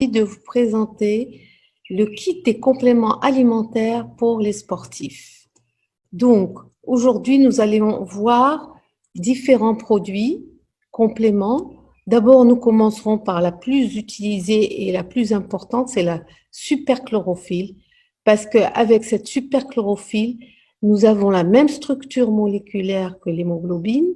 De vous présenter le kit des compléments alimentaires pour les sportifs. Donc, aujourd'hui, nous allons voir différents produits, compléments. D'abord, nous commencerons par la plus utilisée et la plus importante, c'est la superchlorophylle, parce qu'avec cette superchlorophylle, nous avons la même structure moléculaire que l'hémoglobine,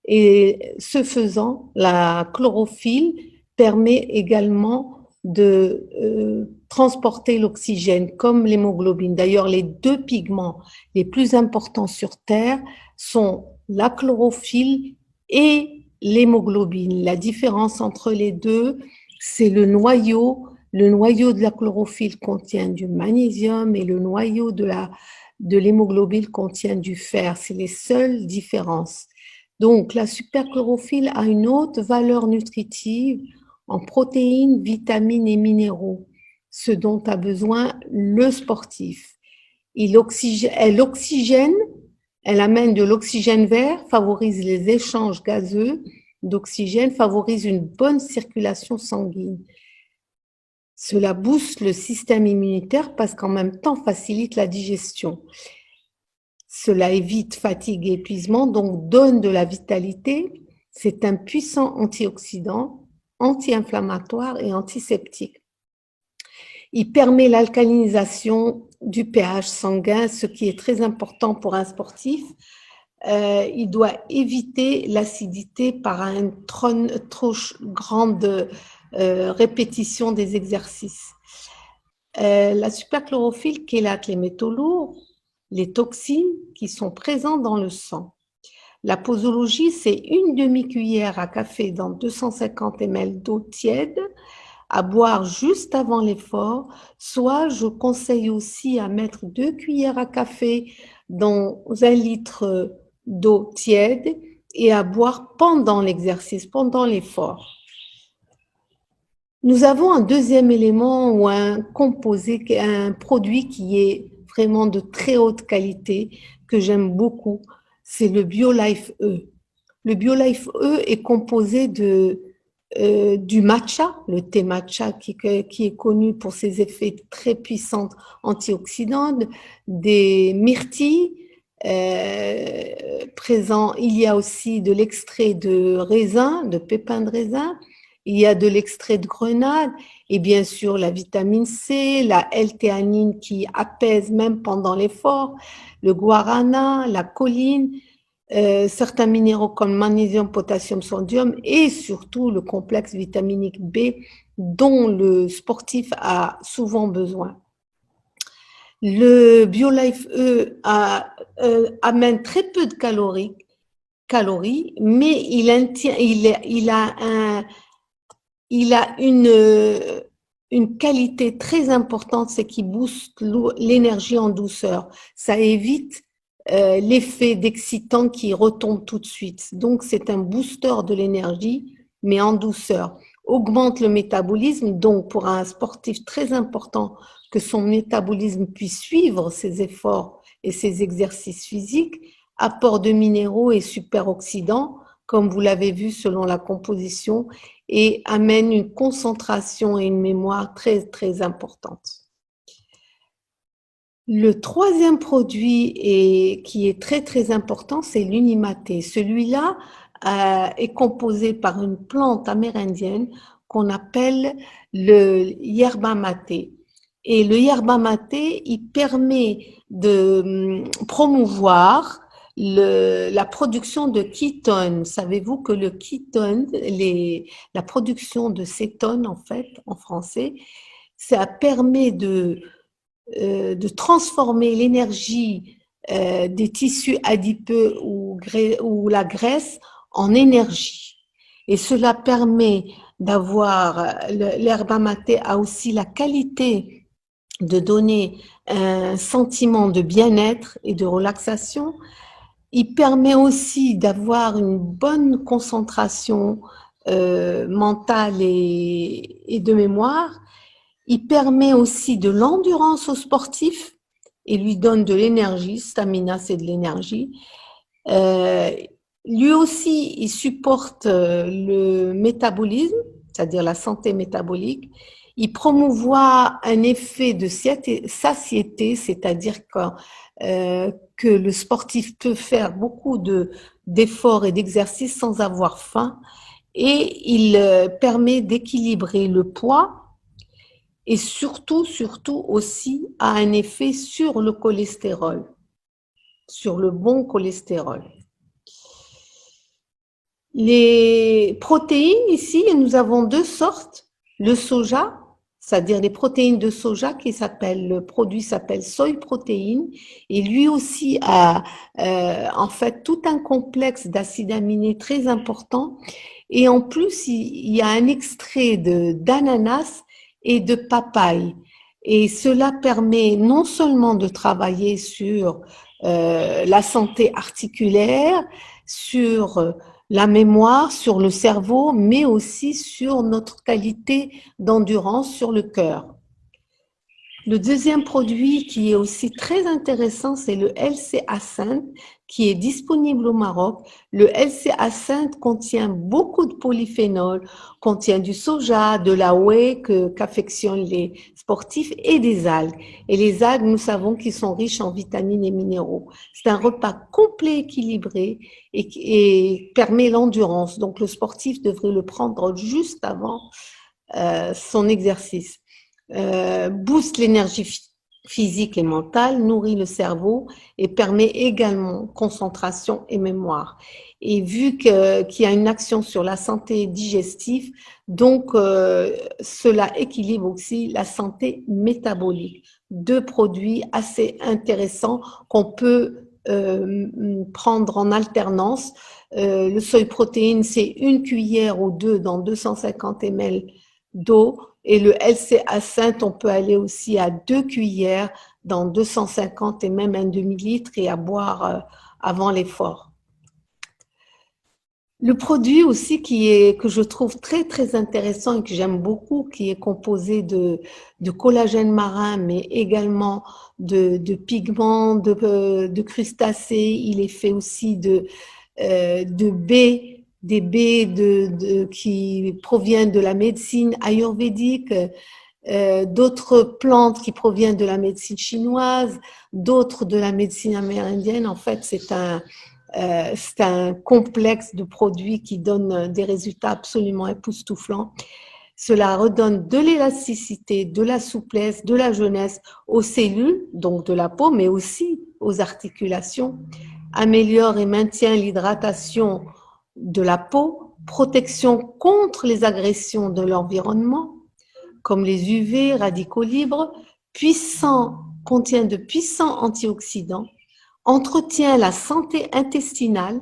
et ce faisant, la chlorophylle permet également de transporter l'oxygène comme l'hémoglobine. D'ailleurs, les deux pigments les plus importants sur Terre sont la chlorophylle et l'hémoglobine. La différence entre les deux, c'est le noyau. Le noyau de la chlorophylle contient du magnésium et le noyau de l'hémoglobine contient du fer. C'est les seules différences. Donc, la superchlorophylle a une haute valeur nutritive en protéines, vitamines et minéraux, ce dont a besoin le sportif. Elle oxygène, elle amène de l'oxygène vert, favorise les échanges gazeux d'oxygène, favorise une bonne circulation sanguine. Cela booste le système immunitaire parce qu'en même temps facilite la digestion. Cela évite fatigue et épuisement, donc donne de la vitalité. C'est un puissant antioxydant, anti-inflammatoire et antiseptique. Il permet l'alcalinisation du pH sanguin, ce qui est très important pour un sportif. Il doit éviter l'acidité par une trop grande répétition des exercices. La superchlorophylle chélate les métaux lourds, les toxines qui sont présentes dans le sang. La posologie, c'est une demi-cuillère à café dans 250 ml d'eau tiède à boire juste avant l'effort, soit je conseille aussi à mettre 2 cuillères à café dans 1 litre d'eau tiède et à boire pendant l'exercice, pendant l'effort. Nous avons un deuxième élément ou un composé, un produit qui est vraiment de très haute qualité, que j'aime beaucoup, c'est le BioLife E. Le BioLife E est composé du matcha, le thé matcha qui est connu pour ses effets très puissants antioxydants, des myrtilles présents. Il y a aussi de l'extrait de raisin, de pépins de raisin. Il y a de l'extrait de grenade et bien sûr la vitamine C, la L-théanine qui apaise même pendant l'effort, le guarana, la choline, certains minéraux comme magnésium, potassium, sodium et surtout le complexe vitaminique B dont le sportif a souvent besoin. Le BioLife E amène très peu de calories, mais il a une qualité très importante, c'est qu'il booste l'énergie en douceur. Ça évite l'effet d'excitant qui retombe tout de suite. Donc, c'est un booster de l'énergie, mais en douceur. Augmente le métabolisme, donc pour un sportif très important que son métabolisme puisse suivre ses efforts et ses exercices physiques, apport de minéraux et superoxydants, comme vous l'avez vu selon la composition, et amène une concentration et une mémoire très, très importante. Le troisième produit qui est très, très important, c'est l'unimaté. Celui-là est composé par une plante amérindienne qu'on appelle le yerba maté. Et le yerba maté, il permet de promouvoir la production de ketones. Savez-vous que le ketone, la production de cétone, en fait, en français, ça permet de transformer l'énergie des tissus adipeux ou la graisse en énergie. Et cela permet d'avoir, l'herbe maté a aussi la qualité de donner un sentiment de bien-être et de relaxation. Il permet aussi d'avoir une bonne concentration mentale et de mémoire. Il permet aussi de l'endurance aux sportifs et lui donne de l'énergie. Stamina, c'est de l'énergie. Lui aussi, il supporte le métabolisme, c'est-à-dire la santé métabolique. Il promouvoit un effet de satiété, c'est-à-dire que le sportif peut faire beaucoup d'efforts et d'exercices sans avoir faim, et il permet d'équilibrer le poids et surtout aussi a un effet sur le cholestérol, sur le bon cholestérol. Les protéines ici, nous avons deux sortes. Le soja, c'est-à-dire les protéines de soja le produit s'appelle soy protéine, et lui aussi a en fait tout un complexe d'acides aminés très important, et en plus il y a un extrait d'ananas et de papaye, et cela permet non seulement de travailler sur la santé articulaire, sur la mémoire, sur le cerveau, mais aussi sur notre qualité d'endurance sur le cœur. Le deuxième produit qui est aussi très intéressant, c'est le LC-Ascent, qui est disponible au Maroc. Le LC-Ascent contient beaucoup de polyphénols, contient du soja, de la whey qu'affectionnent les sportifs et des algues. Et les algues, nous savons qu'ils sont riches en vitamines et minéraux. C'est un repas complet, équilibré et permet l'endurance. Donc le sportif devrait le prendre juste avant son exercice. Booste l'énergie physique et mentale, nourrit le cerveau et permet également concentration et mémoire. Et vu qu'il y a une action sur la santé digestive, donc cela équilibre aussi la santé métabolique. Deux produits assez intéressants qu'on peut prendre en alternance. Le soy protéine, c'est 1 cuillère ou 2 dans 250 ml d'eau. Et le LC-Ascent, on peut aller aussi à 2 cuillères dans 250 et même un demi-litre et à boire avant l'effort. Le produit aussi que je trouve très très intéressant et que j'aime beaucoup, qui est composé de collagène marin, mais également de pigments, de crustacés. Il est fait aussi de baies, des baies qui proviennent de la médecine ayurvédique, d'autres plantes qui proviennent de la médecine chinoise, d'autres de la médecine amérindienne. En fait, c'est un complexe de produits qui donne des résultats absolument époustouflants. Cela redonne de l'élasticité, de la souplesse, de la jeunesse aux cellules, donc de la peau, mais aussi aux articulations, améliore et maintient l'hydratation de la peau, protection contre les agressions de l'environnement, comme les UV, radicaux libres, contient de puissants antioxydants, entretient la santé intestinale.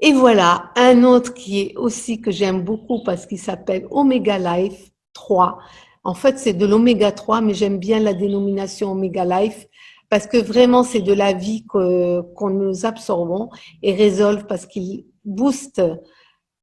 Et voilà, un autre qui est aussi que j'aime beaucoup parce qu'il s'appelle Omega Life 3. En fait, c'est de l'oméga 3, mais j'aime bien la dénomination Omega Life parce que vraiment, c'est de la vie qu'on nous absorbons et résolve parce qu'il booste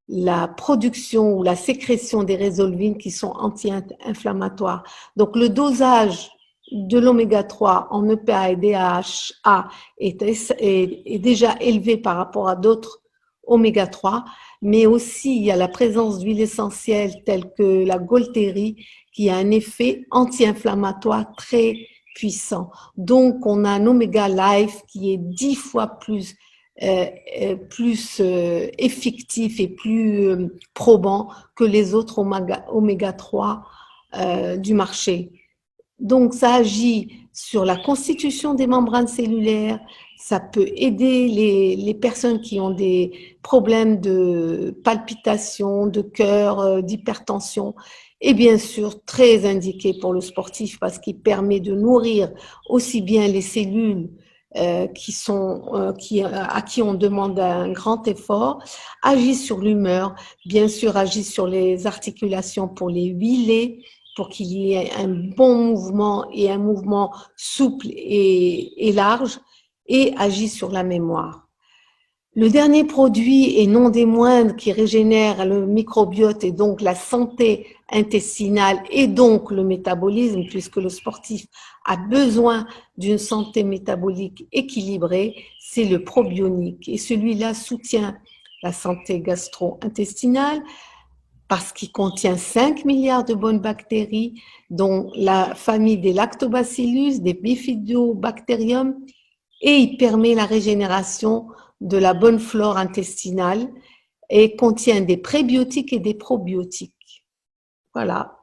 la production ou la sécrétion des résolvines qui sont anti-inflammatoires. Donc, le dosage de l'oméga 3 en EPA et DHA est déjà élevé par rapport à d'autres oméga 3, mais aussi il y a la présence d'huiles essentielles telles que la Golterie qui a un effet anti-inflammatoire très puissant. Donc, on a un Omega Life qui est 10 fois plus effectif et plus probant que les autres oméga 3 du marché. Donc, ça agit sur la constitution des membranes cellulaires, ça peut aider les personnes qui ont des problèmes de palpitation, de cœur, d'hypertension, et bien sûr très indiqué pour le sportif parce qu'il permet de nourrir aussi bien les cellules à qui on demande un grand effort, agit sur l'humeur, bien sûr agit sur les articulations pour les huiler, pour qu'il y ait un bon mouvement et un mouvement souple et large, et agit sur la mémoire. Le dernier produit, et non des moindres, qui régénère le microbiote et donc la santé intestinale et donc le métabolisme, puisque le sportif a besoin d'une santé métabolique équilibrée, c'est le probionique. Et celui-là soutient la santé gastro-intestinale, parce qu'il contient 5 milliards de bonnes bactéries, dont la famille des lactobacillus, des bifidobacterium, et il permet la régénération de la bonne flore intestinale et contient des prébiotiques et des probiotiques. Voilà.